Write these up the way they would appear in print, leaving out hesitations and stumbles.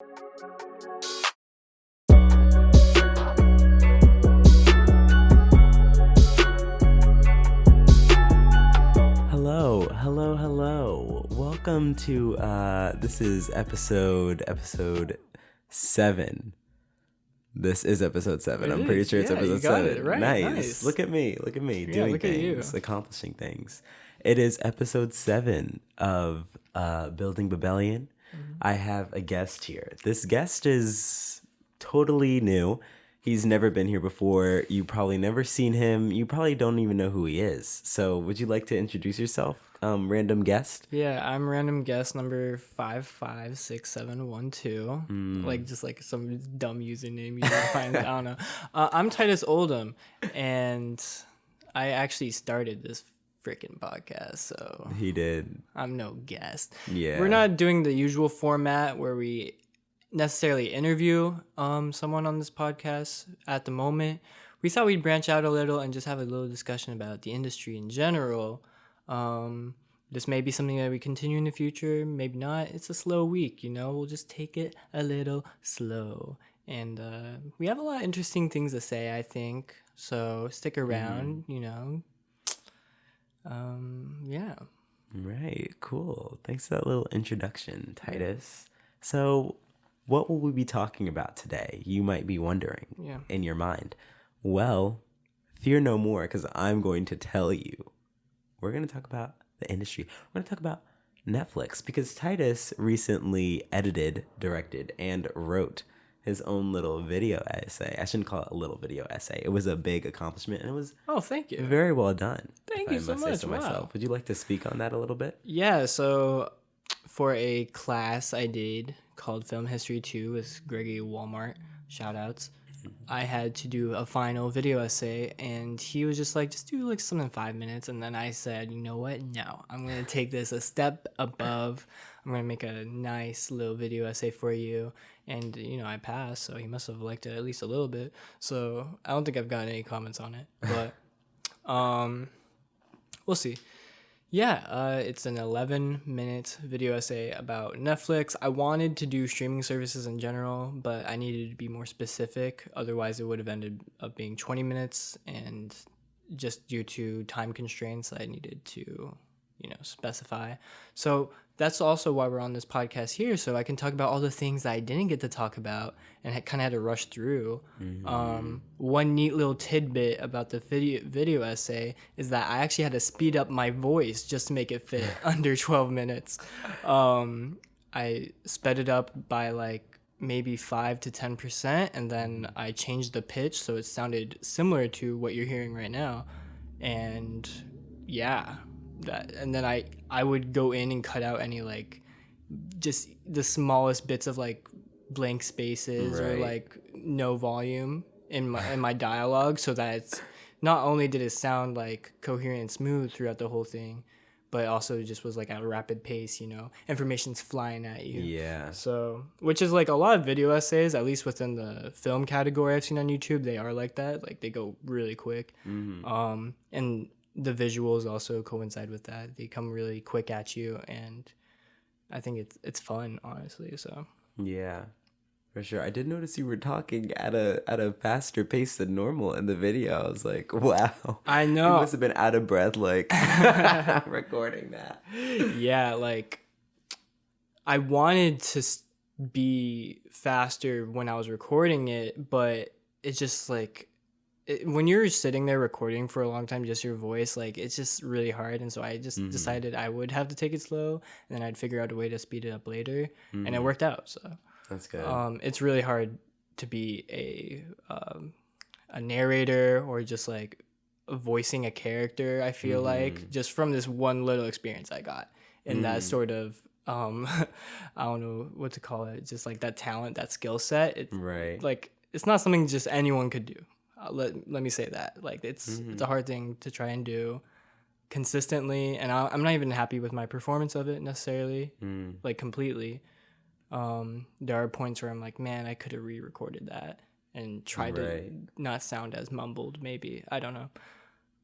Hello. Welcome to this is episode 7. This is episode 7. I'm pretty sure it's episode 7. It right. Nice. Look at me doing things, accomplishing things. It is episode 7 of Building Babellion. Mm-hmm. I have a guest here. This guest is totally new. He's never been here before. You probably never seen him. You probably don't even know who he is. So would you like to introduce yourself, random guest? Yeah, I'm random guest number 556712. Just like some dumb username you can find. I don't know. I'm Titus Oldham, and I actually started this freaking podcast. So he did. I'm no guest. Yeah. We're not doing the usual format where we necessarily interview someone on this podcast at the moment. We thought we'd branch out a little and just have a little discussion about the industry in general. This may be something that we continue in the future, maybe not. It's a slow week, we'll just take it a little slow. And we have a lot of interesting things to say, I think, so stick around. Yeah. Right, cool. Thanks for that little introduction, Titus. So what will we be talking about today? You might be wondering in your mind. Well, fear no more, because I'm going to tell you. We're going to talk about the industry. We're going to talk about Netflix, because Titus recently edited, directed, and wrote his own little video essay. I shouldn't call it a little video essay. It was a big accomplishment, and it was thank you. Very well done. Thank you so much. Wow. Would you like to speak on that a little bit? Yeah, so for a class I did called Film History 2 with Gregory Walmart, shoutouts, I had to do a final video essay, and he was just like, just do like something in 5 minutes. And then I said, you know what? No, I'm going to take this a step above. I'm going to make a nice little video essay for you. And, I passed, so he must have liked it at least a little bit. So I don't think I've gotten any comments on it, but we'll see. Yeah, it's an 11-minute video essay about Netflix. I wanted to do streaming services in general, but I needed to be more specific. Otherwise, it would have ended up being 20 minutes, and just due to time constraints, I needed to, specify. So that's also why we're on this podcast here, so I can talk about all the things that I didn't get to talk about and I kind of had to rush through. One neat little tidbit about the video essay is that I actually had to speed up my voice just to make it fit under 12 minutes. I sped it up by like maybe 5 to 10%, and then I changed the pitch so it sounded similar to what you're hearing right now. And yeah, and then I would go in and cut out any like just the smallest bits of like blank spaces or like no volume in my dialogue, so that it's not only did it sound like coherent and smooth throughout the whole thing, but also just was like at a rapid pace, information's flying at you. Yeah. So, which is like a lot of video essays, at least within the film category I've seen on YouTube, they are like that. Like they go really quick. And the visuals also coincide with that. They come really quick at you, and I think it's fun, honestly. So yeah, for sure. I did notice you were talking at a faster pace than normal in the video. I was like, wow. I know. You must have been out of breath like recording that. Yeah, like I wanted to be faster when I was recording it, but it's just like when you're sitting there recording for a long time, just your voice, like it's just really hard. And so I just decided I would have to take it slow, and then I'd figure out a way to speed it up later, and it worked out. So that's good. It's really hard to be a narrator or just like voicing a character. I feel like just from this one little experience I got in that sort of I don't know what to call it, just like that talent, that skill set. Like it's not something just anyone could do. Let me say that. Like it's a hard thing to try and do consistently, and I'm not even happy with my performance of it necessarily, like completely. There are points where I'm like, man, I could have re-recorded that and tried to not sound as mumbled, maybe. I don't know.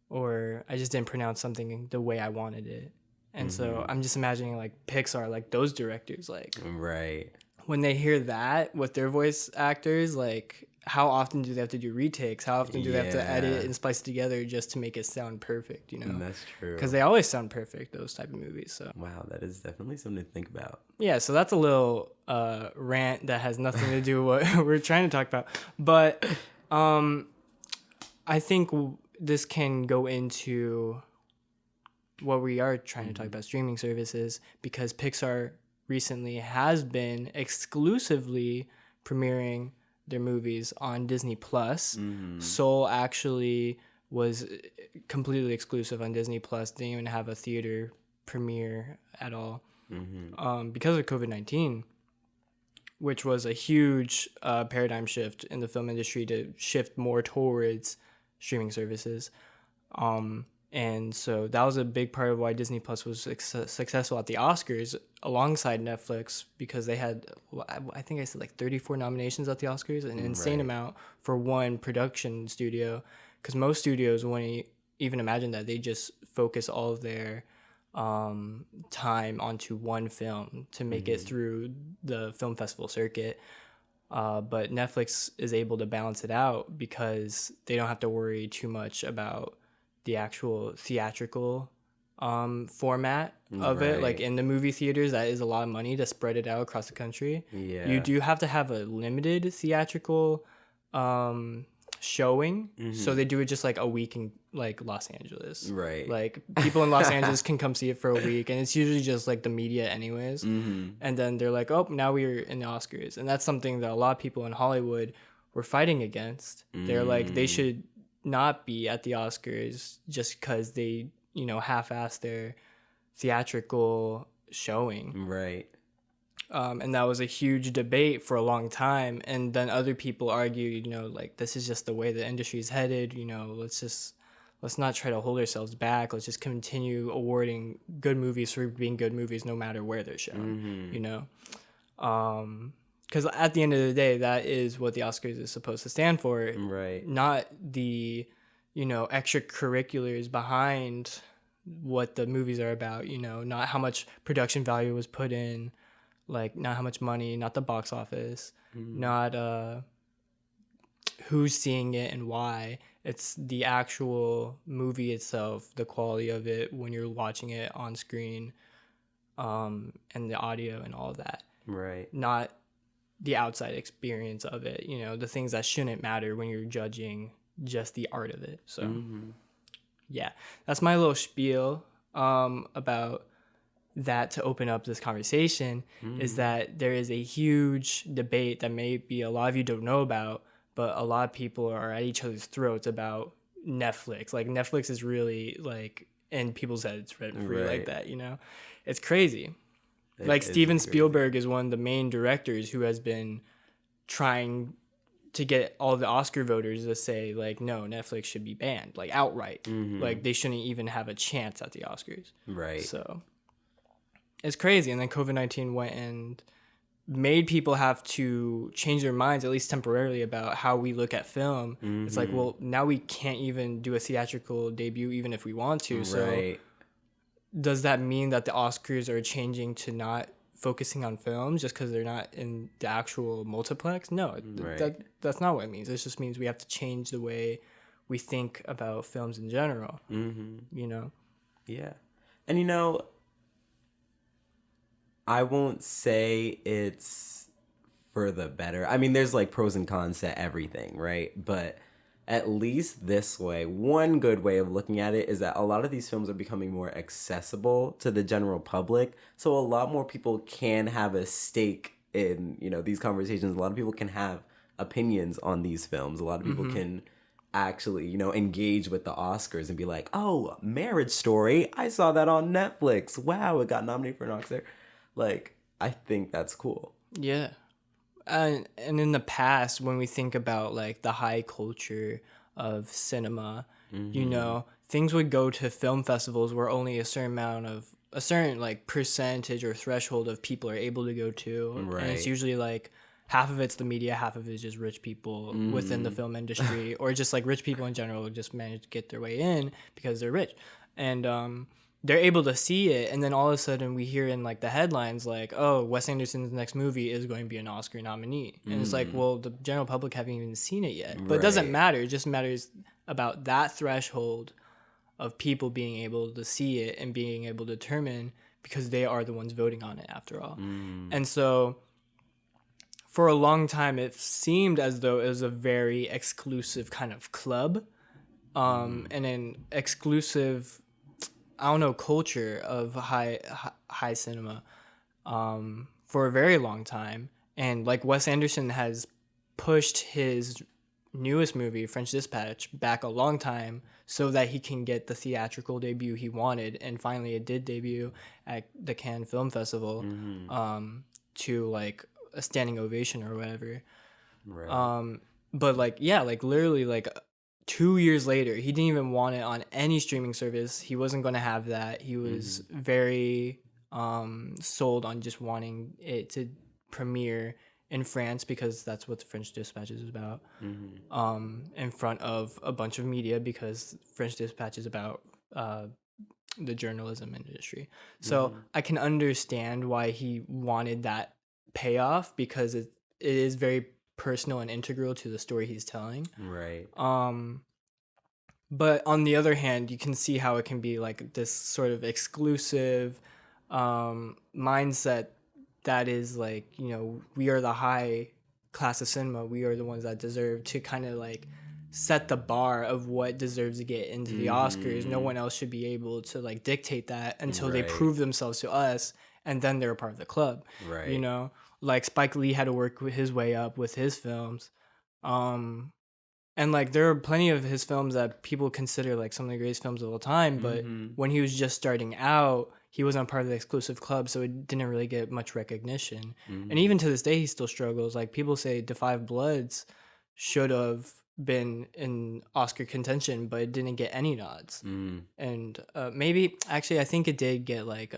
Or I just didn't pronounce something the way I wanted it. And so I'm just imagining like Pixar, like those directors, like when they hear that with their voice actors, like, how often do they have to do retakes? How often do they have to edit and splice it together just to make it sound perfect, you know? That's true. Because they always sound perfect, those type of movies. So wow, that is definitely something to think about. yeah, so that's a little rant that has nothing to do with what we're trying to talk about. But I think this can go into what we are trying to talk about, streaming services, because Pixar recently has been exclusively premiering their movies on Disney Plus. Soul actually was completely exclusive on Disney Plus. Didn't even have a theater premiere at all because of COVID-19, which was a huge paradigm shift in the film industry to shift more towards streaming services. And so that was a big part of why Disney Plus was successful at the Oscars alongside Netflix, because they had, I think I said like 34 nominations at the Oscars, an insane amount for one production studio, because most studios wouldn't even imagine that. They just focus all of their time onto one film to make it through the film festival circuit. But Netflix is able to balance it out because they don't have to worry too much about the actual theatrical format of it. Like in the movie theaters, that is a lot of money to spread it out across the country. Yeah. You do have to have a limited theatrical showing. So they do it just like a week in like Los Angeles. Right. Like people in Los Angeles can come see it for a week, and it's usually just like the media anyways. And then they're like, oh, now we're in the Oscars. And that's something that a lot of people in Hollywood were fighting against. They're like, they should not be at the Oscars just because they, you know, half-ass their theatrical showing. Right. And that was a huge debate for a long time. And then other people argue, you know, like, this is just the way the industry is headed. You know, let's not try to hold ourselves back. Let's just continue awarding good movies for being good movies no matter where they're shown, you know? Because at the end of the day, that is what the Oscars is supposed to stand for. Right. Not the, you know, extracurriculars behind what the movies are about, you know, not how much production value was put in, like, not how much money, not the box office, not who's seeing it and why. It's the actual movie itself, the quality of it when you're watching it on screen, and the audio and all of that. Right. Not the outside experience of it, you know, the things that shouldn't matter when you're judging just the art of it. So yeah, that's my little spiel about that, to open up this conversation. Is that there is a huge debate that maybe a lot of you don't know about, but a lot of people are at each other's throats about Netflix. Like, Netflix is really like in people's heads rent free like that, you know? It's crazy. Like, Steven Spielberg is one of the main directors who has been trying to get all the Oscar voters to say, like, no, Netflix should be banned, like, outright. Like, they shouldn't even have a chance at the Oscars. Right. So it's crazy. And then COVID-19 went and made people have to change their minds, at least temporarily, about how we look at film. It's like, well, now we can't even do a theatrical debut even if we want to. So does that mean that the Oscars are changing to not focusing on films just because they're not in the actual multiplex? No, that's not what it means. It just means we have to change the way we think about films in general, you know? Yeah. And, you know, I won't say it's for the better. I mean, there's like pros and cons to everything, right? But at least this way, one good way of looking at it is that a lot of these films are becoming more accessible to the general public. So a lot more people can have a stake in, you know, these conversations. A lot of people can have opinions on these films. A lot of people can actually, you know, engage with the Oscars and be like, oh, Marriage Story, I saw that on Netflix. Wow, it got nominated for an Oscar. Like, I think that's cool. Yeah. And in the past, when we think about like the high culture of cinema, you know, things would go to film festivals where only a certain like percentage or threshold of people are able to go to. And it's usually like half of it's the media, half of it's just rich people within the film industry, or just like rich people in general just manage to get their way in because they're rich. And they're able to see it, and then all of a sudden we hear in like the headlines like, oh, Wes Anderson's next movie is going to be an Oscar nominee, and it's like, well, the general public haven't even seen it yet, but it doesn't matter. It just matters about that threshold of people being able to see it and being able to determine, because they are the ones voting on it after all. And so for a long time it seemed as though it was a very exclusive kind of club, and an exclusive, I don't know, culture of high cinema, for a very long time. And like Wes Anderson has pushed his newest movie, French Dispatch, back a long time so that he can get the theatrical debut he wanted. And finally it did debut at the Cannes Film Festival, to like a standing ovation or whatever. Right. But like, yeah, like literally like 2 years later, he didn't even want it on any streaming service. He wasn't going to have that. He was very sold on just wanting it to premiere in France, because that's what the French Dispatch is about, in front of a bunch of media, because French Dispatch is about the journalism industry. So I can understand why he wanted that payoff, because it is very personal and integral to the story he's telling. Right. But on the other hand, you can see how it can be like this sort of exclusive mindset that is like, you know, we are the high class of cinema. We are the ones that deserve to kind of like set the bar of what deserves to get into the Oscars. No one else should be able to like dictate that until they prove themselves to us, and then they're a part of the club. Right. You know, like Spike Lee had to work his way up with his films. And like there are plenty of his films that people consider like some of the greatest films of all time, but when he was just starting out, he wasn't part of the exclusive club, so it didn't really get much recognition. And even to this day, he still struggles. Like people say Da 5 Bloods should have been in Oscar contention, but it didn't get any nods. And maybe, actually, I think it did get like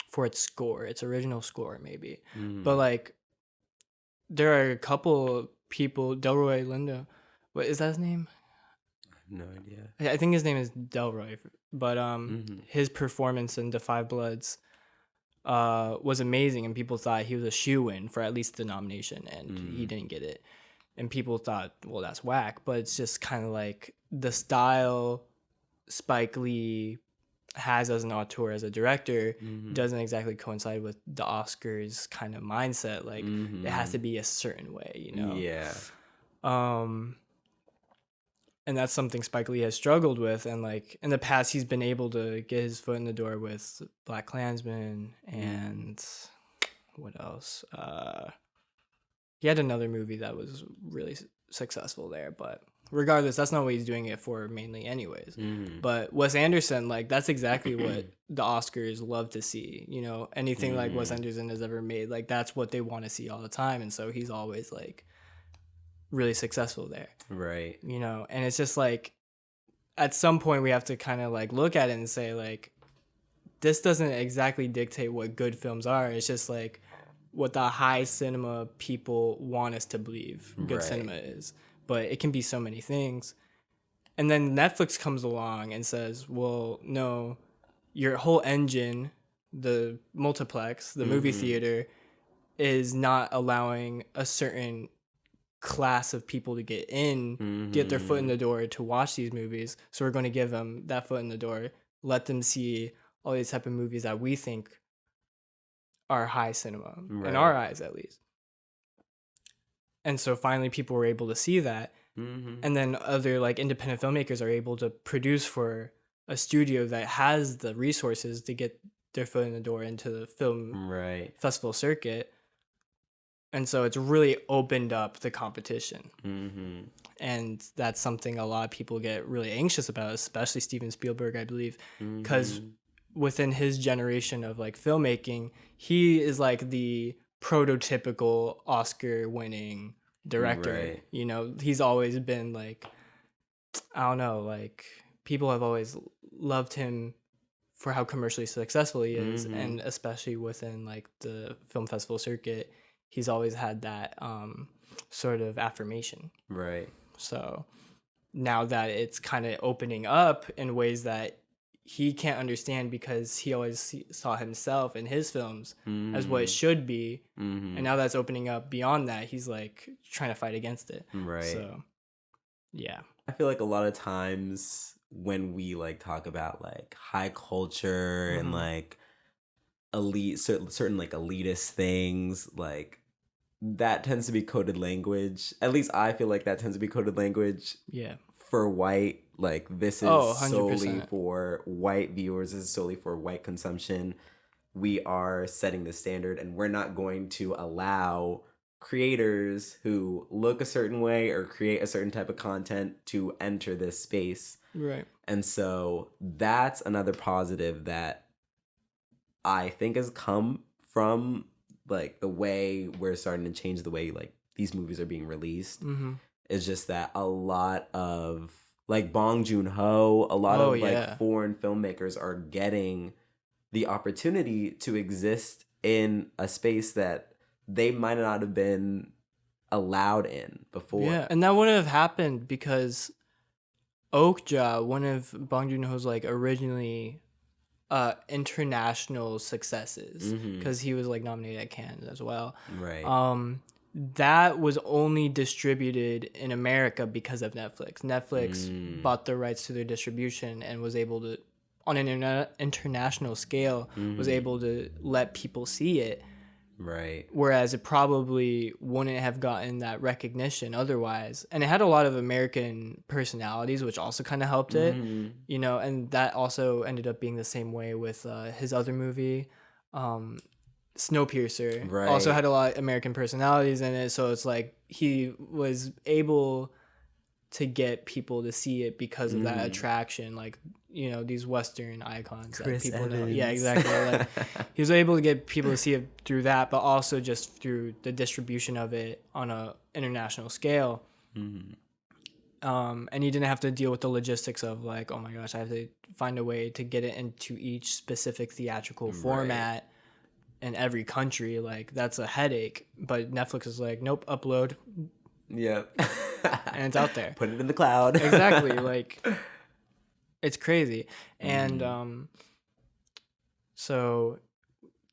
for its score, its original score, maybe. But like there are a couple people, Delroy Lindo, what is that his name? I have no idea. I think his name is Delroy, but his performance in Da 5 Bloods was amazing, and people thought he was a shoo-in for at least the nomination, and he didn't get it. And people thought, well, that's whack, but it's just kind of like the style Spike Lee has as an auteur, as a director, doesn't exactly coincide with the Oscars kind of mindset. Like it has to be a certain way, you know? Yeah. And that's something Spike Lee has struggled with. And like in the past, he's been able to get his foot in the door with Black Klansman and what else? He had another movie that was really successful there, but regardless, that's not what he's doing it for mainly anyways. But Wes Anderson, like that's exactly what the Oscars love to see, you know, anything like Wes Anderson has ever made, like that's what they want to see all the time. And so he's always like really successful there. Right. You know, and it's just like at some point we have to kind of like look at it and say like, this doesn't exactly dictate what good films are. It's just like what the high cinema people want us to believe good cinema is. But it can be so many things. And then Netflix comes along and says, well, no, your whole engine, the multiplex, the movie theater, is not allowing a certain class of people to get in, get their foot in the door to watch these movies. So we're going to give them that foot in the door, let them see all these type of movies that we think are high cinema, in our eyes at least. And so finally people were able to see that. And then other like independent filmmakers are able to produce for a studio that has the resources to get their foot in the door into the film festival circuit. And so it's really opened up the competition. And that's something a lot of people get really anxious about, especially Steven Spielberg, I believe, because within his generation of like filmmaking, he is like the prototypical Oscar winning director. You know, he's always been like, I don't know, like people have always loved him for how commercially successful he is. And especially within like the film festival circuit, he's always had that sort of affirmation. So now that it's kind of opening up in ways that he can't understand because he always saw himself in his films as what it should be. And now that's opening up beyond that. He's like trying to fight against it. Right. So, yeah. I feel like a lot of times when we like talk about like high culture and like elite, certain like elitist things, like that tends to be coded language. At least I feel like that tends to be coded language. Yeah. For white, like this is solely for white viewers. This is solely for white consumption. We are setting the standard, and we're not going to allow creators who look a certain way or create a certain type of content to enter this space. Right. And so that's another positive that I think has come from like the way we're starting to change the way like these movies are being released. It's just that a lot of like Bong Joon-ho, a lot of like foreign filmmakers are getting the opportunity to exist in a space that they might not have been allowed in before. Yeah, and that wouldn't have happened because Okja, one of Bong Joon-ho's like originally international successes, because he was like nominated at Cannes as well. Right. That was only distributed in America because of Netflix. Netflix bought the rights to their distribution and was able to, on an international scale, was able to let people see it. Right. Whereas it probably wouldn't have gotten that recognition otherwise. And it had a lot of American personalities, which also kind of helped it, you know, and that also ended up being the same way with his other movie, Snowpiercer. Right. Also had a lot of American personalities in it. So it's like he was able to get people to see it because of that attraction, like, you know, these Western icons Chris that people Evans. know. Yeah, exactly. Like, he was able to get people to see it through that, but also just through the distribution of it on a international scale. And he didn't have to deal with the logistics of like, oh my gosh, I have to find a way to get it into each specific theatrical format in every country. Like, that's a headache. But Netflix is like, nope, upload. Yep. And it's out there. Put it in the cloud. Exactly. Like, it's crazy. And so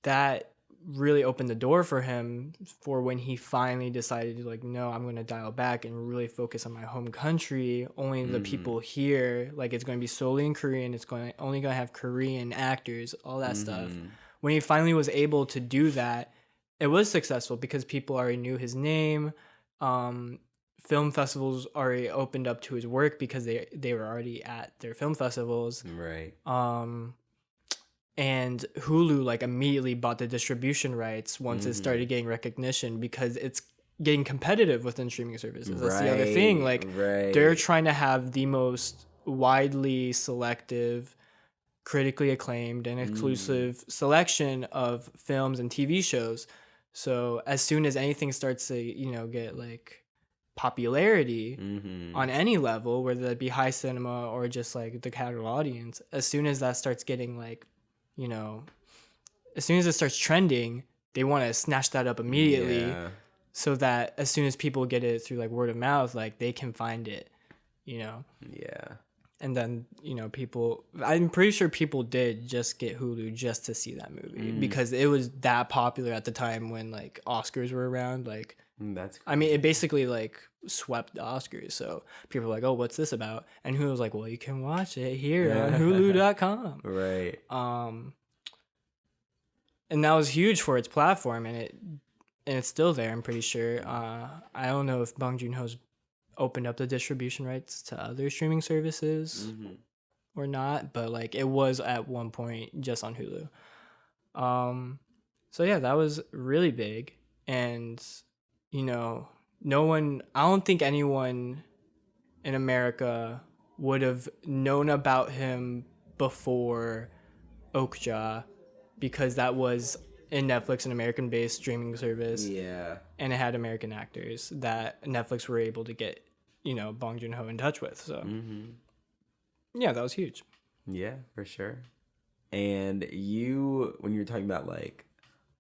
that really opened the door for him for when he finally decided to like, no, I'm going to dial back and really focus on my home country. Only the people here, like, it's going to be solely in Korean. It's only going to have Korean actors, all that stuff. When he finally was able to do that, it was successful because people already knew his name. Film festivals already opened up to his work because they were already at their film festivals. Right. And Hulu like immediately bought the distribution rights once it started getting recognition because it's getting competitive within streaming services. That's the other thing. Like, they're trying to have the most widely selective, critically acclaimed, and exclusive selection of films and TV shows. So as soon as anything starts to, you know, get like popularity on any level, whether that be high cinema or just like the casual audience, as soon as that starts getting like, you know, as soon as it starts trending, they want to snatch that up immediately so that as soon as people get it through like word of mouth, like they can find it, you know? Yeah. And then, you know, I'm pretty sure people did just get Hulu just to see that movie because it was that popular at the time when like Oscars were around. Like, that's crazy. I mean, it basically like swept the Oscars. So people were like, oh, what's this about? And Hulu was like, well, you can watch it here on Hulu.com. Right. And that was huge for its platform, and it's still there, I'm pretty sure. I don't know if Bong Joon-ho's opened up the distribution rights to other streaming services or not, but like it was at one point just on Hulu. So yeah, that was really big. And, you know, I don't think anyone in America would have known about him before Okja, because that was in Netflix, an American-based streaming service. Yeah. And it had American actors that Netflix were able to get, you know, Bong Joon-ho in touch with. So, yeah, that was huge. Yeah, for sure. And when you're talking about, like,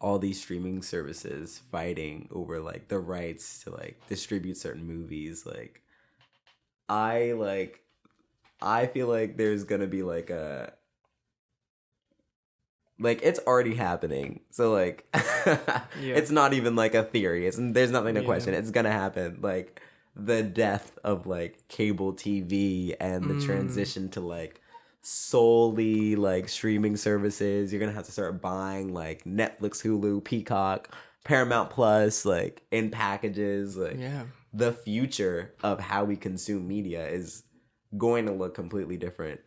all these streaming services fighting over, like, the rights to, like, distribute certain movies, like, I feel like there's gonna be, like, a Like, it's already happening. So, like, it's not even, like, a theory. There's nothing to question. It's gonna happen. Like, the death of, like, cable TV and the transition to, like, solely, like, streaming services. You're gonna have to start buying, like, Netflix, Hulu, Peacock, Paramount Plus, like, in packages. Like, the future of how we consume media is going to look completely different.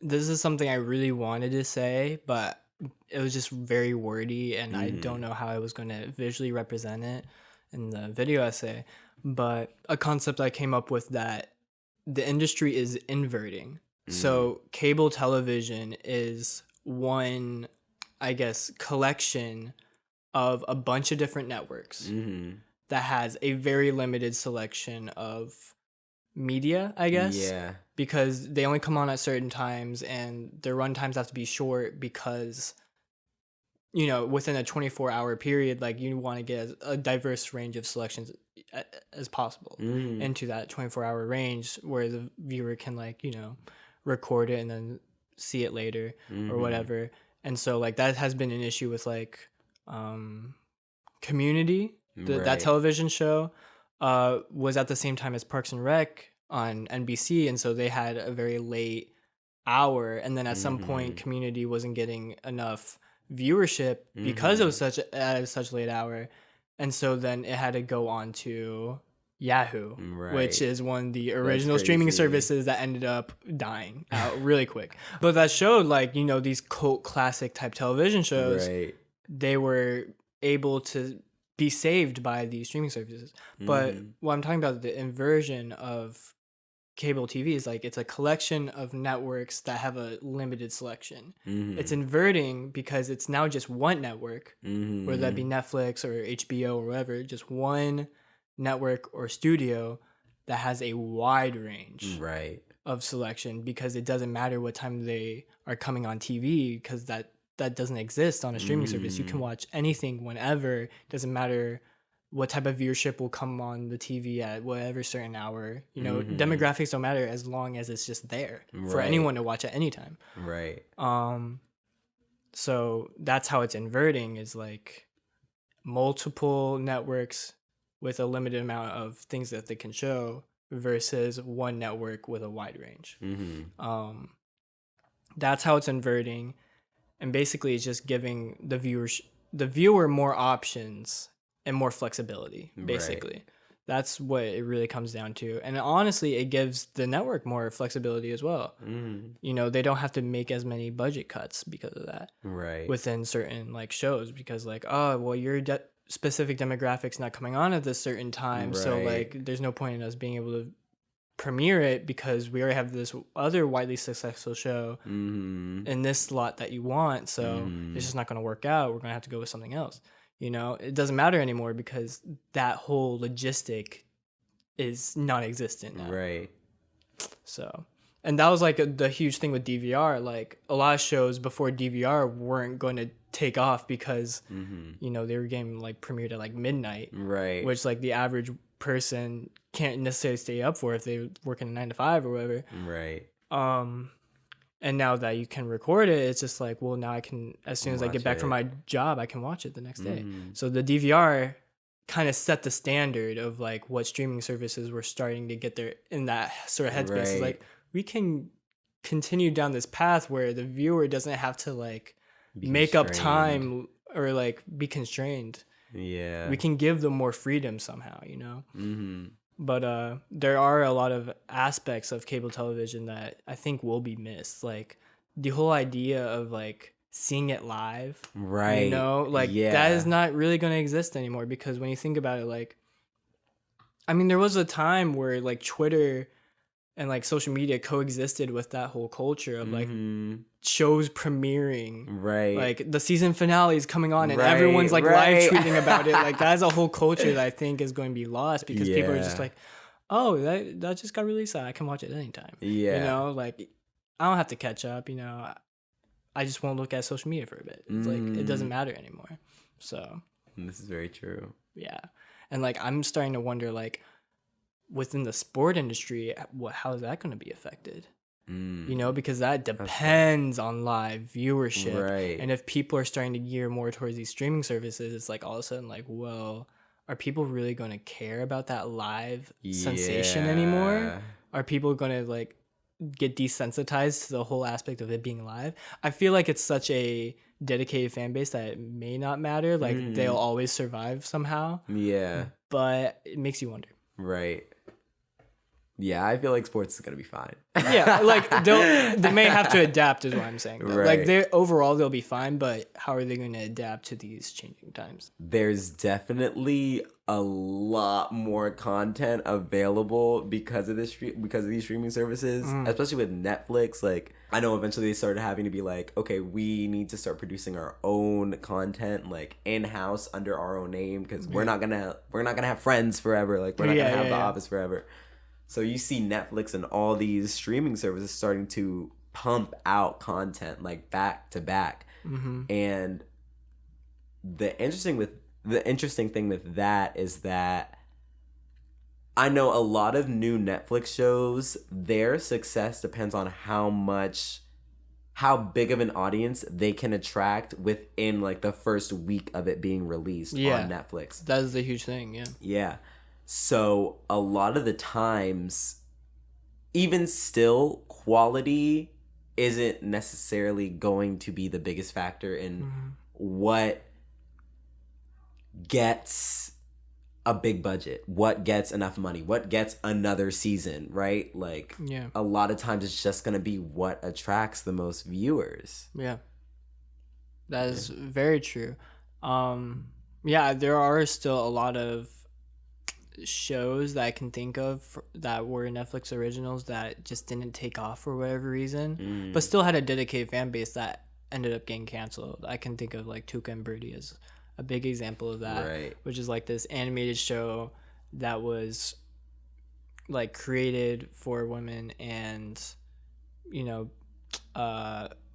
This is something I really wanted to say, but it was just very wordy, and I don't know how I was going to visually represent it in the video essay. But a concept I came up with that the industry is inverting. So cable television is one, I guess, collection of a bunch of different networks that has a very limited selection of media, I guess. Yeah. Because they only come on at certain times, and their run times have to be short because, you know, within a 24-hour period, like, you want to get a diverse range of selections as possible into that 24-hour range where the viewer can, like, you know, record it and then see it later or whatever. And so, like, that has been an issue with, like, Community, that television show was at the same time as Parks and Rec on NBC, and so they had a very late hour, and then at some point Community wasn't getting enough viewership because it was such late hour, and so then it had to go on to Yahoo, which is one of the original streaming services that ended up dying out really quick. But that showed, like, you know, these cult classic type television shows, they were able to be saved by these streaming services. But what I'm talking about, the inversion of cable TV, is like, it's a collection of networks that have a limited selection. It's inverting because it's now just one network, whether that be Netflix or HBO or whatever, just one network or studio that has a wide range of selection, because it doesn't matter what time they are coming on TV, because that doesn't exist on a streaming service. You can watch anything whenever. Doesn't matter what type of viewership will come on the TV at whatever certain hour. You know, demographics don't matter as long as it's just there for anyone to watch at any time. So that's how it's inverting, is like multiple networks with a limited amount of things that they can show versus one network with a wide range. That's how it's inverting. And basically it's just giving the viewer more options and more flexibility, basically. That's what it really comes down to. And honestly, it gives the network more flexibility as well. You know, they don't have to make as many budget cuts because of that. Within certain, like, shows, because, like, oh, well, your specific demographics not coming on at this certain time, so, like, there's no point in us being able to premiere it because we already have this other widely successful show in this slot that you want, so it's just not going to work out. We're going to have to go with something else. You know, it doesn't matter anymore because that whole logistic is non-existent now. So, and that was like the huge thing with DVR. Like, a lot of shows before DVR weren't going to take off because you know, they were getting, like, premiered at, like, midnight, which, like, the average person can't necessarily stay up for if they work in a 9 to 5 or whatever. And now that you can record it, it's just like, well, now I can, as soon as I get back from my job, I can watch it the next day. So the DVR kind of set the standard of, like, what streaming services were starting to get there in that sort of headspace. It's like, we can continue down this path where the viewer doesn't have to, like, make up time or, like, be constrained. We can give them more freedom somehow, you know? But there are a lot of aspects of cable television that I think will be missed. Like, the whole idea of, like, seeing it live. You know? Like, that is not really going to exist anymore, because when you think about it, like, I mean, there was a time where, like, Twitter and, like, social media coexisted with that whole culture of, like, shows premiering, like, the season finale is coming on and everyone's, like, live tweeting about it. Like, that is a whole culture that I think is going to be lost because people are just like, oh, that just got released, I can watch it anytime. You know, like, I don't have to catch up, you know, I just won't look at social media for a bit. It's like, it doesn't matter anymore. So this is very true. And, like, I'm starting to wonder, like, within the sport industry, how is that going to be affected? You know, because that depends on live viewership. Right. And if people are starting to gear more towards these streaming services, it's like all of a sudden like, well, are people really going to care about that live sensation anymore? Are people going to like get desensitized to the whole aspect of it being live? I feel like it's such a dedicated fan base that it may not matter. Like they'll always survive somehow. Yeah. But it makes you wonder. Right. Yeah, I feel like sports is gonna be fine. Yeah, like they may have to adapt, is what I'm saying. Though. Right. Like they overall they'll be fine, but how are they going to adapt to these changing times? There's definitely a lot more content available because of these streaming services, especially with Netflix. Like I know eventually they started having to be like, okay, we need to start producing our own content, like in house under our own name, because we're not gonna have Friends forever. Like we're not gonna have The Office forever. So you see Netflix and all these streaming services starting to pump out content like back to back. And the interesting thing with that is that I know a lot of new Netflix shows, their success depends on how big of an audience they can attract within like the first week of it being released on Netflix. That is the huge thing, yeah. Yeah. So a lot of the times, even still, quality isn't necessarily going to be the biggest factor in what gets a big budget, what gets enough money, what gets another season, right? Like, a lot of times it's just going to be what attracts the most viewers. Yeah. That is very true. There are still a lot of shows that I can think of that were Netflix originals that just didn't take off for whatever reason, but still had a dedicated fan base that ended up getting canceled. I can think of like Tuca and Birdie as a big example of that, which is like this animated show that was like created for women, and you know,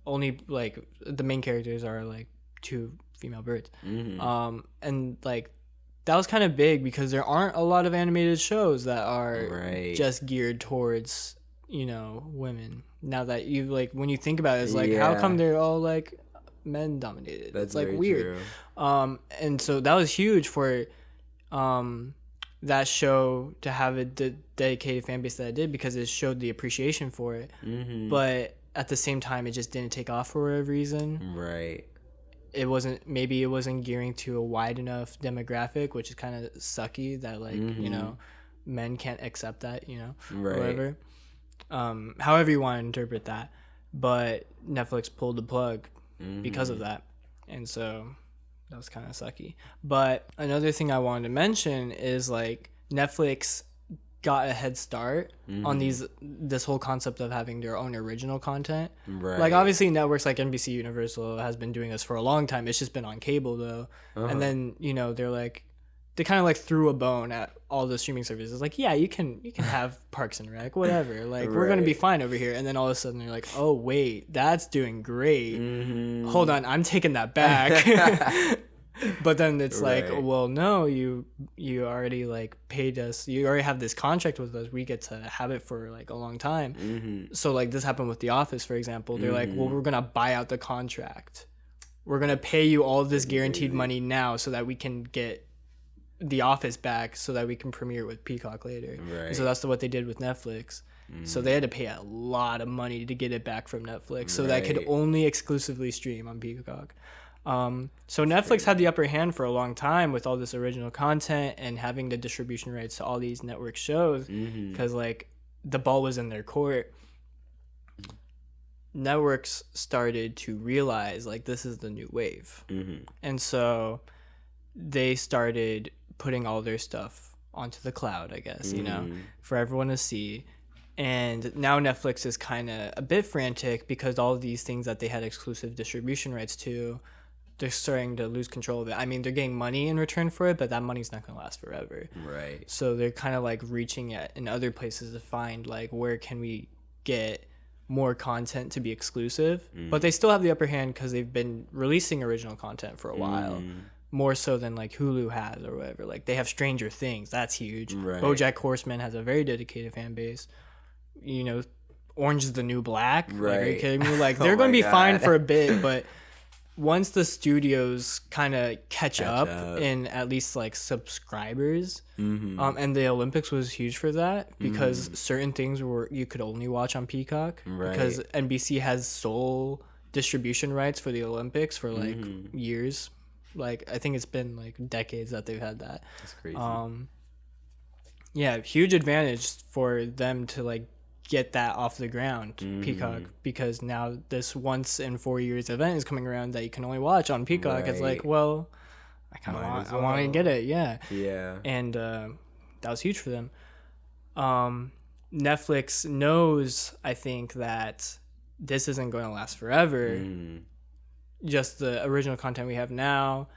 only like the main characters are like two female birds, and like that was kind of big because there aren't a lot of animated shows that are just geared towards, you know, women. Now that you like, when you think about it, it's like, how come they're all like men dominated? It's like weird. True. And so that was huge for that show to have a dedicated fan base that it did, because it showed the appreciation for it. But at the same time, it just didn't take off for whatever reason. It wasn't gearing to a wide enough demographic, which is kind of sucky that like, you know, men can't accept that, you know, whatever. However you want to interpret that, but Netflix pulled the plug because of that. And so that was kind of sucky. But another thing I wanted to mention is like Netflix got a head start on this whole concept of having their own original content. Like obviously networks like NBC Universal has been doing this for a long time. It's just been on cable though. And then, you know, they kind of like threw a bone at all the streaming services. Like, yeah, you can have Parks and Rec, whatever. Like we're going to be fine over here. And then all of a sudden they're like, oh wait, that's doing great. Hold on, I'm taking that back. But then it's like, well, no, you already like paid us. You already have this contract with us. We get to have it for like a long time. So like this happened with The Office, for example. They're like, well, we're going to buy out the contract. We're going to pay you all of this guaranteed money now so that we can get The Office back so that we can premiere it with Peacock later. So that's what they did with Netflix. So they had to pay a lot of money to get it back from Netflix so that could only exclusively stream on Peacock. So Netflix had the upper hand for a long time with all this original content and having the distribution rights to all these network shows, because like the ball was in their court. Networks started to realize like this is the new wave, and so they started putting all their stuff onto the cloud, I guess, you know, for everyone to see. And now Netflix is kind of a bit frantic because all of these things that they had exclusive distribution rights to, they're starting to lose control of it. I mean, they're getting money in return for it, but that money's not going to last forever. So they're kind of like reaching in other places to find like, where can we get more content to be exclusive? But they still have the upper hand because they've been releasing original content for a while. More so than like Hulu has or whatever. Like they have Stranger Things. That's huge. BoJack Horseman has a very dedicated fan base. You know, Orange is the New Black. Right. Like, are you kidding me? Like, they're going to be fine for a bit, but once the studios kind of catch up in at least like subscribers, and the Olympics was huge for that because certain things were you could only watch on Peacock because NBC has sole distribution rights for the Olympics for like years. Like, I think it's been like decades that they've had that. That's crazy. Yeah, huge advantage for them to like get that off the ground, Peacock, because now this once in 4 years event is coming around that you can only watch on Peacock. It's like, well, I want to get it, yeah. And that was huge for them. Netflix knows, I think, that this isn't going to last forever. Just the original content we have now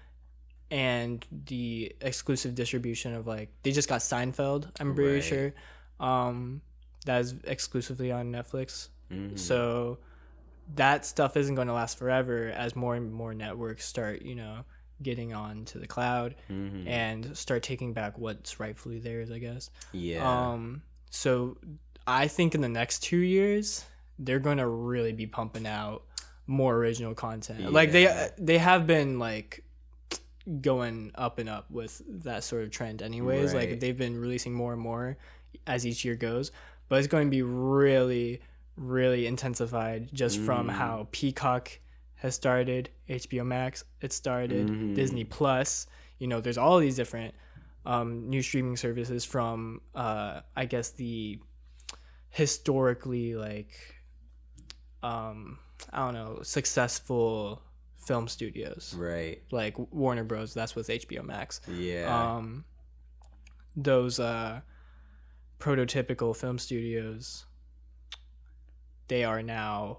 and the exclusive distribution of like they just got Seinfeld, I'm pretty sure. That is exclusively on Netflix. So that stuff isn't going to last forever as more and more networks start, getting on to the cloud and start taking back what's rightfully theirs, I guess. So I think in the next 2 years, they're going to really be pumping out more original content. Like they have been like going up and up with that sort of trend anyways. Like they've been releasing more and more as each year goes. But it's going to be really, really intensified just from how Peacock has started, HBO Max, it started, Disney Plus. There's all these different new streaming services from, I guess, the historically, like, I don't know, successful film studios. Right. Like Warner Bros. That's what's HBO Max. Yeah. Those prototypical film studios, they are now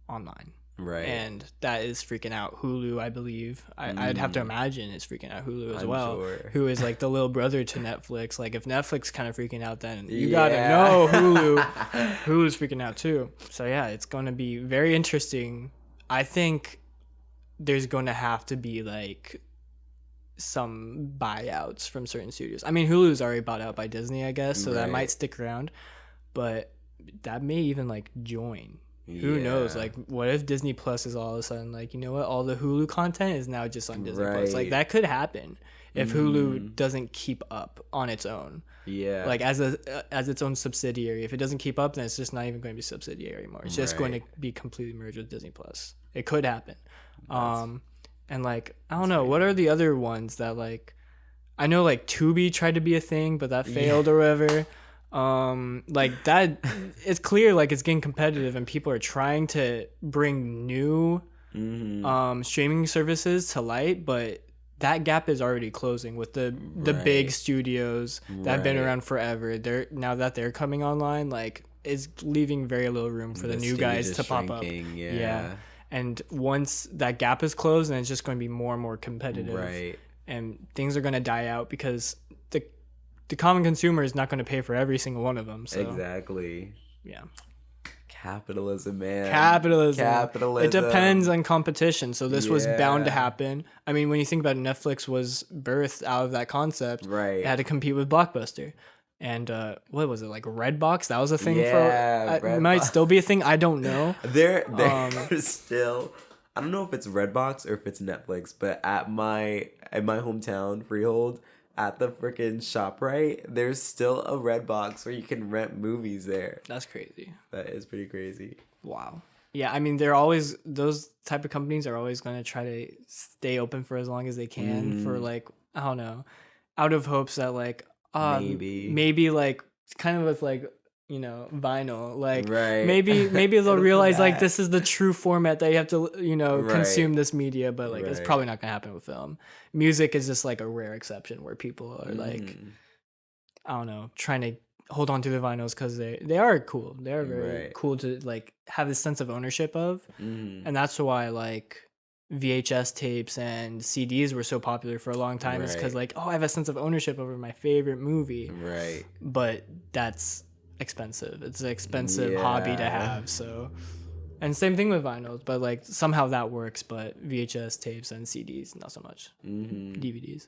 online. Right. And that is freaking out Hulu, I believe. I'd have to imagine it's freaking out Hulu as well. Sure. Who is like the little brother to Netflix. Like if Netflix kind of freaking out, then you gotta know Hulu's freaking out too. So yeah, it's going to be very interesting. I think there's going to have to be like some buyouts from certain studios. I mean, Hulu's already bought out by Disney, I guess, so that might stick around. But that may even like join. Who knows? Like, what if Disney Plus is all of a sudden like, you know what? All the Hulu content is now just on Disney Plus. Like, that could happen if Hulu doesn't keep up on its own. Yeah. Like, as its own subsidiary. If it doesn't keep up, then it's just not even going to be subsidiary anymore. It's just going to be completely merged with Disney Plus. It could happen. And like, I don't know, what are the other ones that like, I know like Tubi tried to be a thing, but that failed or whatever. Like that, it's clear like it's getting competitive and people are trying to bring new streaming services to light, but that gap is already closing with the big studios that have been around forever. Now that they're coming online, like it's leaving very little room for the new guys to pop up. Yeah. And once that gap is closed, then it's just going to be more and more competitive. Right. And things are going to die out because the common consumer is not going to pay for every single one of them. So. Exactly. Yeah. Capitalism, man. Capitalism. It depends on competition. So this was bound to happen. I mean, when you think about it, Netflix was birthed out of that concept. Right. It had to compete with Blockbuster. And what was it, like Redbox? That was a thing it might still be a thing. I don't know. They're still, I don't know if it's Redbox or if it's Netflix, but at my hometown, Freehold, at the freaking ShopRite, there's still a Redbox where you can rent movies there. That's crazy. That is pretty crazy. Wow. Yeah, I mean, those type of companies are always going to try to stay open for as long as they can for like, I don't know, out of hopes that like, maybe like kind of with like, you know, vinyl, like maybe they'll realize like this is the true format that you have to, you know, consume this media, but like it's probably not gonna happen with film. Music is just like a rare exception where people are like, I don't know, trying to hold on to the vinyls because they are cool. They're very cool to like have this sense of ownership of, and that's why like VHS tapes and CDs were so popular for a long time. Is because like, oh, I have a sense of ownership over my favorite movie. Right. But that's expensive. It's an expensive hobby to have. So, and same thing with vinyls, but like somehow that works. But VHS tapes and CDs, not so much. DVDs.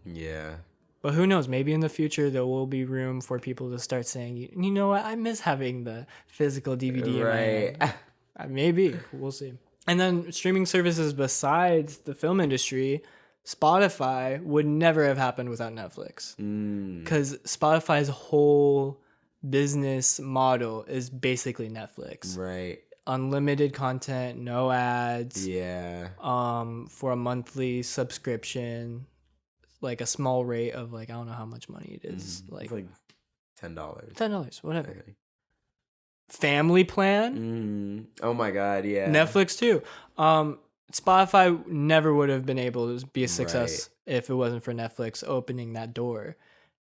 Yeah. But who knows? Maybe in the future there will be room for people to start saying, you know what? I miss having the physical DVD in my hand. Maybe. We'll see. And then streaming services besides the film industry, Spotify would never have happened without Netflix. Because Spotify's whole business model is basically Netflix. Right. Unlimited content, no ads. Yeah. For a monthly subscription, like a small rate of like, I don't know how much money it is. It's like $10. $10, whatever. Okay. Family plan. Oh my God, yeah. Netflix too. Spotify never would have been able to be a success if it wasn't for Netflix opening that door.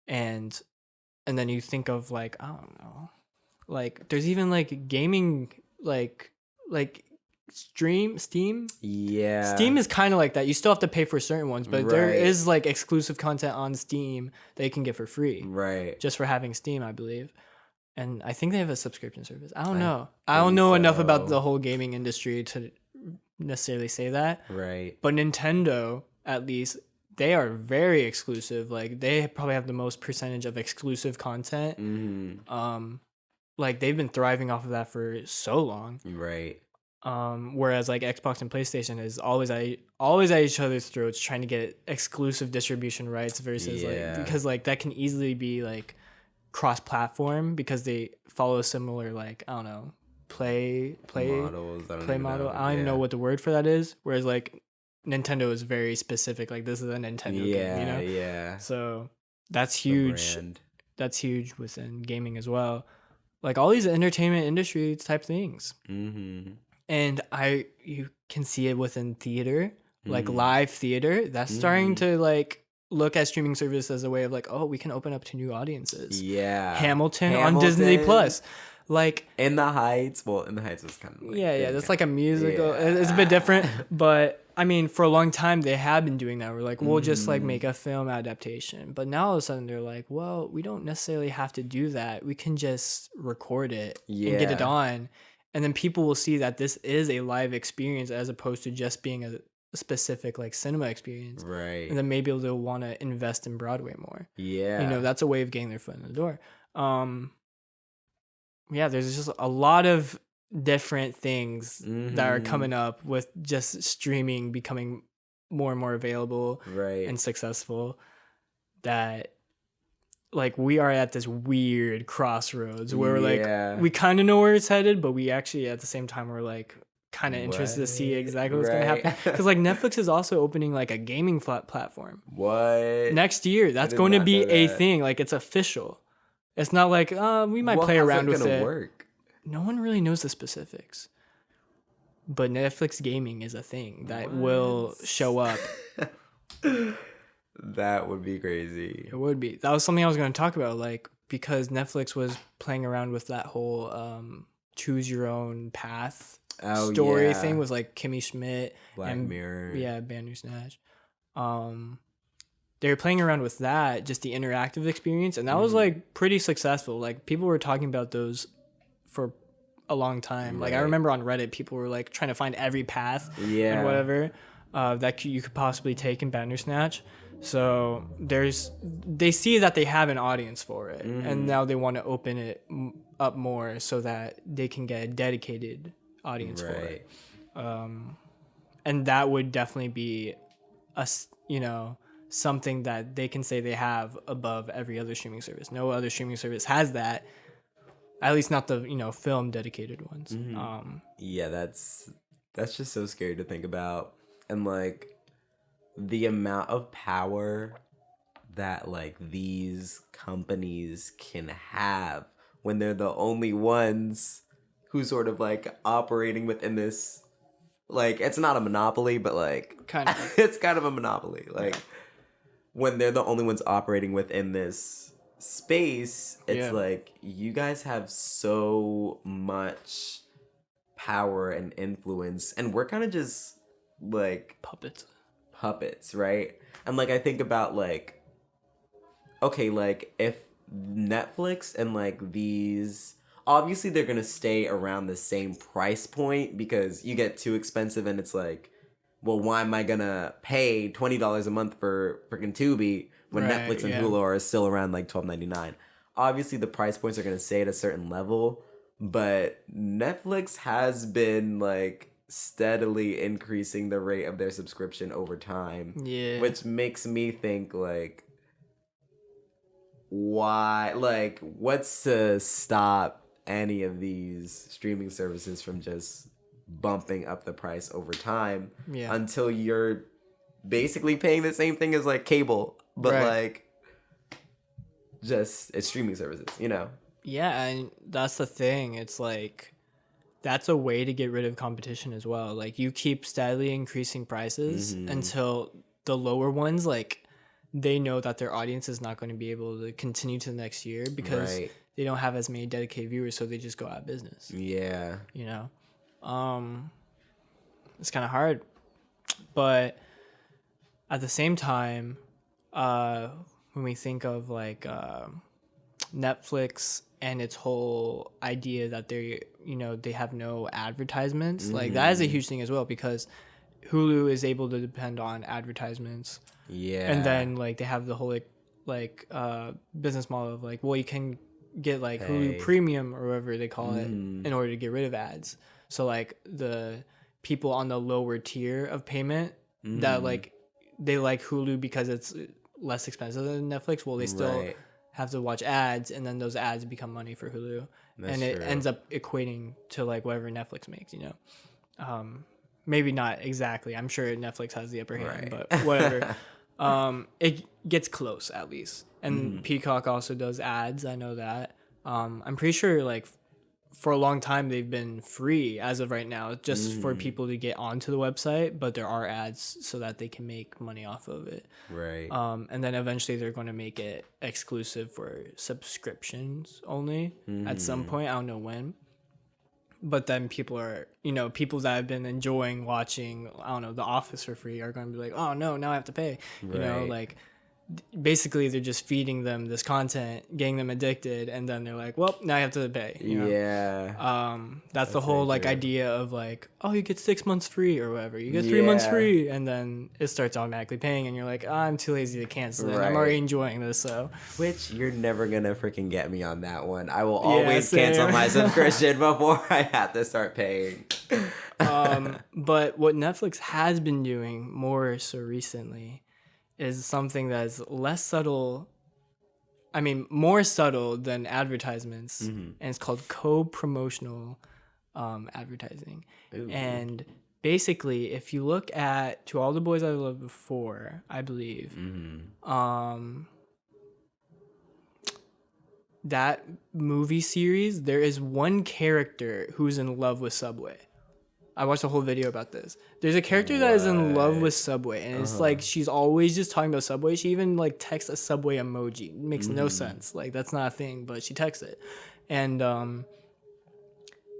And then you think of like, I don't know, like there's even like gaming, like Steam. Yeah. Steam is kind of like that. You still have to pay for certain ones, but there is like exclusive content on Steam that you can get for free. Right. Just for having Steam, I believe. And I think they have a subscription service. I don't know. I don't know enough about the whole gaming industry to necessarily say that. Right. But Nintendo, at least, they are very exclusive. Like they probably have the most percentage of exclusive content. Like they've been thriving off of that for so long. Right. Whereas like Xbox and PlayStation is always at each other's throats trying to get exclusive distribution rights versus like, because like that can easily be like cross-platform because they follow a similar, like, I don't know, play model. I don't even know what the word for that is. Whereas like Nintendo is very specific. Like this is a Nintendo game, you know? Yeah. So that's huge. That's huge within gaming as well. Like all these entertainment industry type things. And you can see it within theater, like live theater. That's starting to like look at streaming service as a way of like, oh, we can open up to new audiences. Yeah. Hamilton on Disney Plus. Like In the Heights. Well, In the Heights was kind of like that's like a musical. Yeah. It's a bit different, but I mean, for a long time they have been doing that. We're like, we'll just like make a film adaptation. But now all of a sudden they're like, well, we don't necessarily have to do that. We can just record it and get it on. And then people will see that this is a live experience as opposed to just being a specific like cinema experience. Right. And then maybe they'll want to invest in Broadway more. Yeah. You know, that's a way of getting their foot in the door. Yeah, there's just a lot of different things that are coming up with just streaming becoming more and more available and successful, that like we are at this weird crossroads where we're like, we kind of know where it's headed, but we actually at the same time we're like kind of interested to see exactly what's going to happen. Because like Netflix is also opening like a gaming platform. Next year, that's going to be a thing. Like it's official. It's not like we might play around with it. Work? No one really knows the specifics. But Netflix gaming is a thing that will show up. That would be crazy. It would be. That was something I was going to talk about, like, because Netflix was playing around with that whole choose your own path story thing with like Kimmy Schmidt, Black Mirror. Yeah, Bandersnatch. They were playing around with that, just the interactive experience, and that was like pretty successful. Like people were talking about those for a long time. Like I remember on Reddit, people were like trying to find every path and whatever that you could possibly take in Bandersnatch. So they see that they have an audience for it, and now they want to open it up more so that they can get a dedicated audience for it. And that would definitely be something that they can say they have above every other streaming service. No other streaming service has that, at least not the film dedicated ones. Yeah, that's just so scary to think about, and like the amount of power that like these companies can have when they're the only ones who sort of like operating within this, like it's not a monopoly, but like kind of it's kind of a monopoly, like when they're the only ones operating within this space. It's like you guys have so much power and influence, and we're kind of just like puppets, right? And like I think about like, okay, like if Netflix and like these, obviously they're gonna stay around the same price point because you get too expensive and it's like, well, why am I gonna pay $20 a month for freaking Tubi when Netflix and Hulu are still around like $12.99. Obviously, the price points are going to stay at a certain level, but Netflix has been like steadily increasing the rate of their subscription over time. Yeah. Which makes me think like, why, like, what's to stop any of these streaming services from just bumping up the price over time until you're basically paying the same thing as like cable, but like just it's streaming services, you know? Yeah, and that's the thing. It's like that's a way to get rid of competition as well. Like you keep steadily increasing prices until the lower ones, like they know that their audience is not going to be able to continue to the next year because they don't have as many dedicated viewers, so they just go out of business. Yeah. You know? It's kind of hard. But at the same time, when we think of like Netflix and its whole idea that they have no advertisements, like that is a huge thing as well, because Hulu is able to depend on advertisements. Yeah. And then like they have the whole like business model of like, well, you can get like Hulu Premium or whatever they call it in order to get rid of ads. So like the people on the lower tier of payment that like they like Hulu because it's less expensive than Netflix, well, they still have to watch ads, and then those ads become money for Hulu. That's true. It ends up equating to like whatever Netflix makes, you know. Maybe not exactly. I'm sure Netflix has the upper hand, but whatever. It gets close at least. And Peacock also does ads. I know that. I'm pretty sure like for a long time they've been free as of right now, just for people to get onto the website, but there are ads so that they can make money off of it. Right. And then eventually they're going to make it exclusive for subscriptions only at some point. I don't know when. But then people that have been enjoying watching, I don't know, The Office for free are going to be like, oh no, now I have to pay. You know, like basically they're just feeding them this content, getting them addicted, and then they're like, well, now I have to pay. You know? Yeah. That's the whole like idea of like, oh, you get 6 months free or whatever. You get 3 months free, and then it starts automatically paying, and you're like, I'm too lazy to cancel it. I'm already enjoying this, so. Which you're never gonna freaking get me on that one. I will always cancel my subscription before I have to start paying. But what Netflix has been doing more so recently is something that is less subtle. I mean, more subtle than advertisements, and it's called co-promotional advertising. Ooh. And basically, if you look at To All the Boys I Loved Before, I believe, that movie series, there is one character who's in love with Subway. I watched a whole video about this. There's a character that is in love with Subway, and it's like she's always just talking about Subway. She even like texts a Subway emoji. It makes no sense. Like that's not a thing, but she texts it. And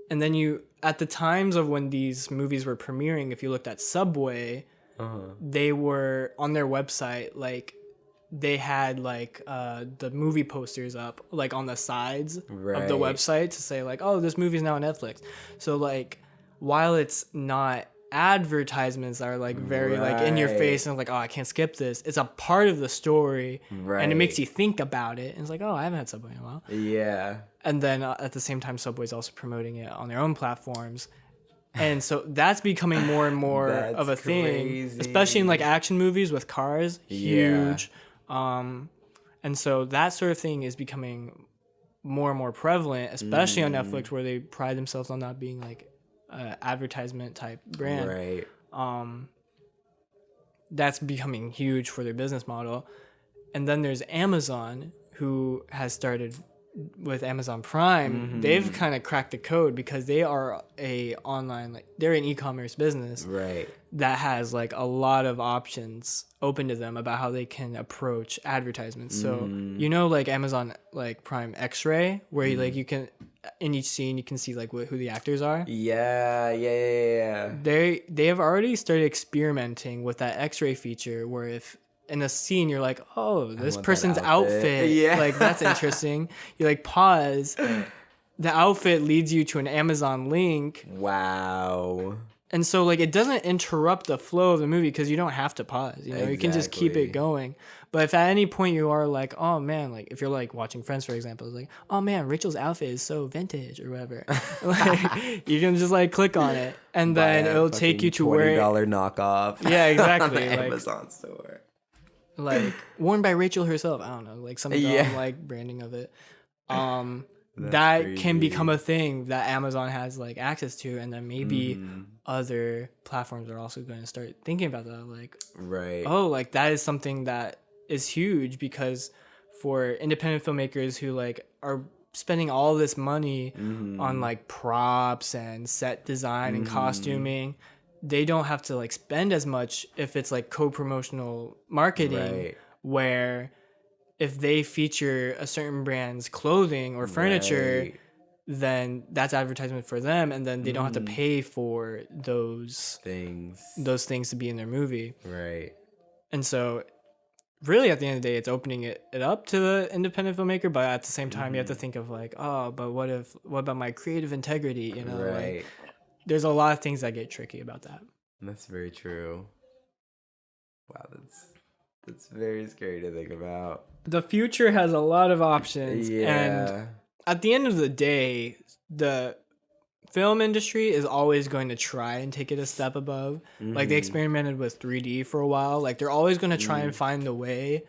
then you, at the times of when these movies were premiering, if you looked at Subway, they were on their website, like they had like the movie posters up like on the sides of the website to say like, oh, this movie's now on Netflix. So like, while it's not advertisements that are like very like in your face and like, oh, I can't skip this, it's a part of the story, and it makes you think about it, and it's like, oh, I haven't had Subway in a while. Yeah. And then at the same time, Subway's also promoting it on their own platforms, and so that's becoming more and more of a thing, especially in like action movies with cars. Huge. And so that sort of thing is becoming more and more prevalent, especially on Netflix, where they pride themselves on not being like advertisement type brand. That's becoming huge for their business model. And then there's Amazon, who has started with Amazon Prime. They've kind of cracked the code because they are they're an e-commerce business that has like a lot of options open to them about how they can approach advertisements. So like Amazon like Prime X-Ray, where you can, in each scene you can see like who the actors are. They have already started experimenting with that X-ray feature, where if in a scene you're like, oh, this person's outfit. Like that's interesting, you like pause, the outfit leads you to an Amazon link. Wow. And so like it doesn't interrupt the flow of the movie because you don't have to pause. You know, you can just keep it going. But if at any point you are like, oh man, like if you're like watching Friends, for example, it's like, oh man, Rachel's outfit is so vintage or whatever. Like you can just like click on it and then it'll take you to where $20 knockoff. Yeah, exactly. On the like Amazon store. Like worn by Rachel herself. I don't know, like some dumb like branding of it. That crazy. Can become a thing that Amazon has like access to, and then maybe other platforms are also going to start thinking about that. Like, oh, like that is something that is huge because for independent filmmakers who like are spending all this money on like props and set design and costuming, they don't have to like spend as much if it's like co-promotional marketing where if they feature a certain brand's clothing or furniture, then that's advertisement for them, and then they don't have to pay for those things to be in their movie. Right. And so really at the end of the day, it's opening it up to the independent filmmaker, but at the same time you have to think of like, oh, but what about my creative integrity? You know, like there's a lot of things that get tricky about that. That's very true. Wow, that's very scary to think about. The future has a lot of options. And at the end of the day, the film industry is always going to try and take it a step above. Like they experimented with 3D for a while. Like they're always going to try and find the way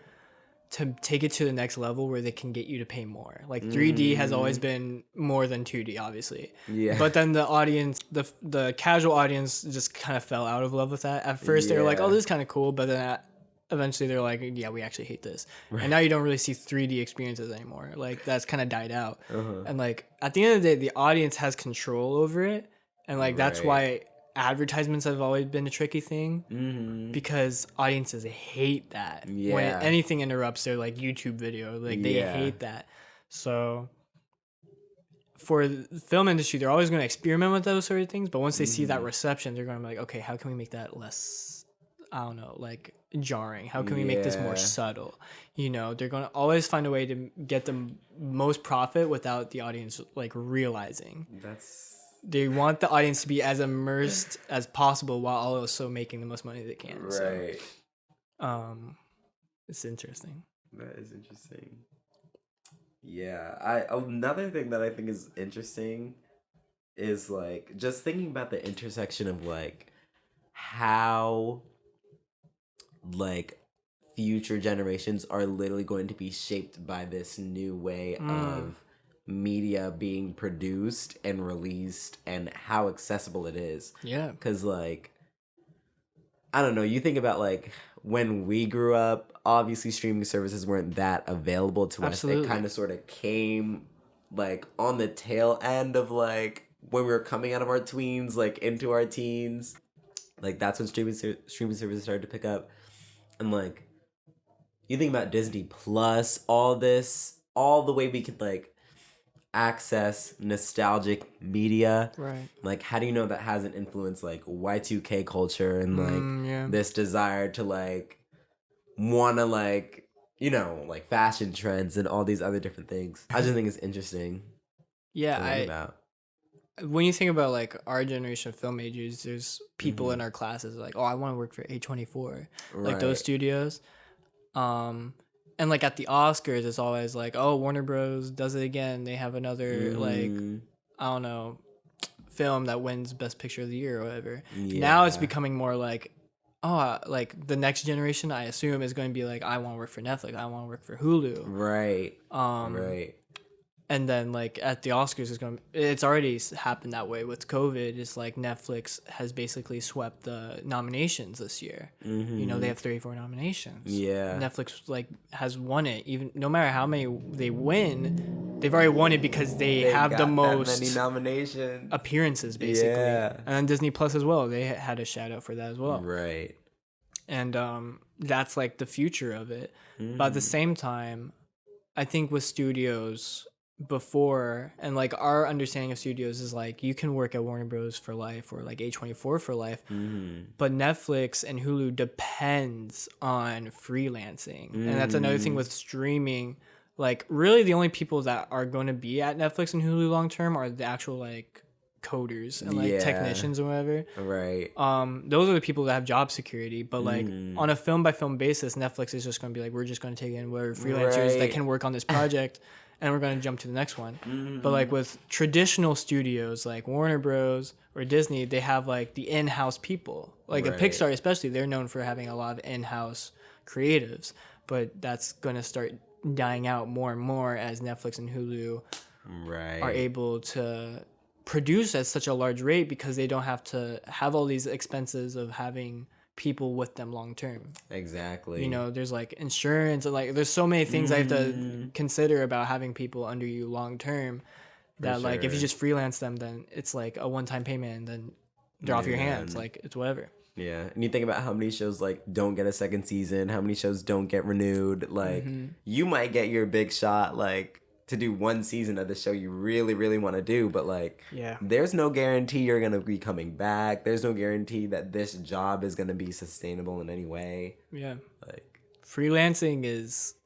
to take it to the next level where they can get you to pay more. Like 3D has always been more than 2D, obviously. Yeah. But then the audience, the casual audience just kind of fell out of love with that. At first they were like, oh, this is kind of cool. But then eventually they're like, yeah, we actually hate this. And now you don't really see 3D experiences anymore. Like that's kind of died out. And like at the end of the day, the audience has control over it. And like that's why advertisements have always been a tricky thing because audiences hate that. When anything interrupts their like YouTube video, like they hate that. So for the film industry, they're always going to experiment with those sort of things. But once they see that reception, they're going to be like, okay, how can we make that less, I don't know, like jarring? How can we make this more subtle? You know, they're going to always find a way to get the most profit without the audience like realizing. They want the audience to be as immersed as possible while also making the most money they can. Right. So, it's interesting. That is interesting. Yeah. Another thing that I think is interesting is like just thinking about the intersection of like how like future generations are literally going to be shaped by this new way of media being produced and released and how accessible it is. Yeah. Because like, I don't know, you think about like when we grew up, obviously streaming services weren't that available to us. It kind of sort of came like on the tail end of like when we were coming out of our tweens, like into our teens. Like that's when streaming services started to pick up. And like, you think about Disney Plus, all the way we could like access nostalgic media. Right. Like, how do you know that hasn't influenced like Y2K culture and like this desire to like want to like, you know, like fashion trends and all these other different things. I just think it's interesting. Yeah, when you think about like our generation of film majors, there's people in our classes like, oh, I want to work for A24, like those studios. And like at the Oscars, it's always like, oh, Warner Bros. Does it again. They have another like, I don't know, film that wins Best Picture of the Year or whatever. Yeah. Now it's becoming more like, oh, like the next generation, I assume, is going to be like, I want to work for Netflix. I want to work for Hulu. Right. Right. And then like at the Oscars, it's already happened that way with COVID. It's like Netflix has basically swept the nominations this year. You know, they have 34 nominations. Yeah. Netflix like has won it. Even no matter how many they win, they've already won it because they have the most many nominations, appearances basically. Yeah. And then Disney Plus as well. They had a shout out for that as well. Right. And that's like the future of it. But at the same time, I think with studios before, and like our understanding of studios is like you can work at Warner Bros. For life or like A24 for life, but Netflix and Hulu depends on freelancing. And that's another thing with streaming. Like really the only people that are going to be at Netflix and Hulu long term are the actual like coders and like technicians or whatever. Right. Those are the people that have job security. But like on a film by film basis, Netflix is just going to be like, we're just going to take in whatever freelancers that can work on this project, and we're going to jump to the next one. But like with traditional studios like Warner Bros. Or Disney, they have like the in-house people. Like a Pixar especially, they're known for having a lot of in-house creatives. But that's going to start dying out more and more as Netflix and Hulu are able to produce at such a large rate, because they don't have to have all these expenses of having people with them long term. Exactly. You know, there's like insurance and like there's so many things I have to consider about having people under you long term, that like if you just freelance them, then it's like a one-time payment and then they're off your hands. Like it's whatever. Yeah, and you think about how many shows like don't get a second season, how many shows don't get renewed. Like you might get your big shot like to do one season of the show you really, really want to do, but like there's no guarantee you're gonna be coming back. There's no guarantee that this job is gonna be sustainable in any way. Yeah, like freelancing is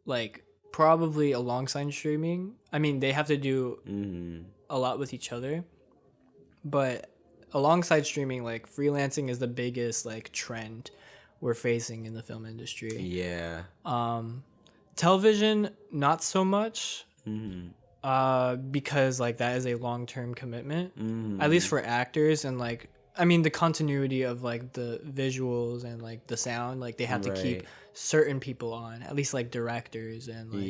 like probably alongside streaming. I mean, they have to do a lot with each other, but alongside streaming, like freelancing is the biggest like trend we're facing in the film industry. Yeah. Television, not so much. Because like that is a long-term commitment, at least for actors, and like I mean the continuity of like the visuals and like the sound, like they have to keep certain people on, at least like directors and like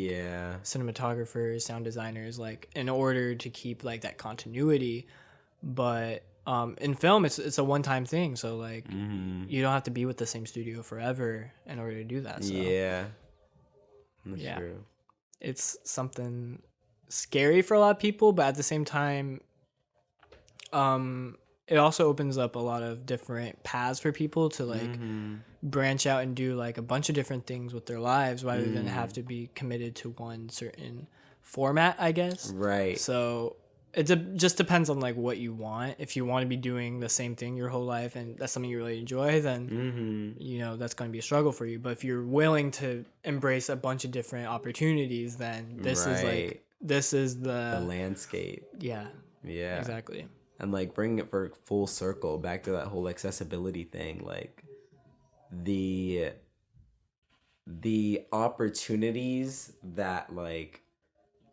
cinematographers, sound designers, like in order to keep like that continuity. But in film it's a one-time thing, so like you don't have to be with the same studio forever in order to do that. So that's true. It's something scary for a lot of people, but at the same time it also opens up a lot of different paths for people to like branch out and do like a bunch of different things with their lives rather than have to be committed to one certain format, I guess. Right. So it just depends on like what you want. If you want to be doing the same thing your whole life and that's something you really enjoy, then you know that's going to be a struggle for you. But if you're willing to embrace a bunch of different opportunities, then this is the landscape. Yeah. Exactly. And like bringing it for full circle back to that whole accessibility thing, like the opportunities that like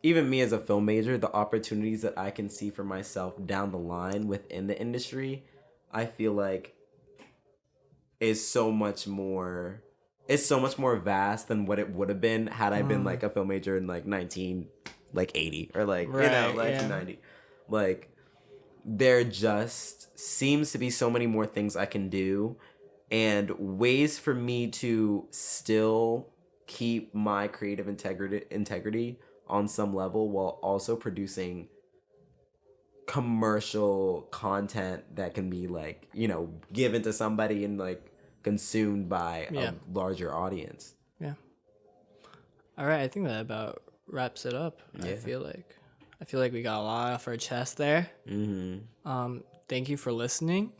even me as a film major, the opportunities that I can see for myself down the line within the industry, I feel like is so much more vast than what it would have been had I been like a film major in like 1980 or like 1990. Like there just seems to be so many more things I can do and ways for me to still keep my creative integrity on some level while also producing commercial content that can be like, you know, given to somebody and like consumed by a larger audience. Yeah. All right, I think that about wraps it up. I feel like we got a lot off our chest there. Thank you for listening.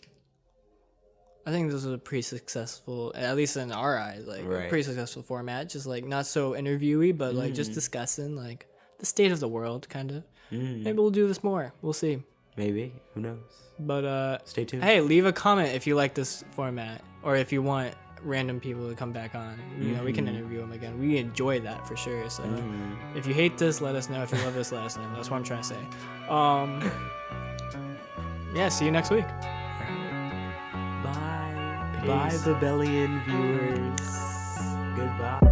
I think this was a pretty successful, at least in our eyes, like a pretty successful format. Just like not so interviewee, but like just discussing like the state of the world, kind of. Maybe we'll do this more. We'll see. Maybe. Who knows? But stay tuned. Hey, leave a comment if you like this format, or if you want random people to come back on. You know, we can interview them again. We enjoy that for sure. So if you hate this, let us know. If you love this, let us know. That's what I'm trying to say. Yeah, see you next week. Bye, Babellion viewers. Goodbye.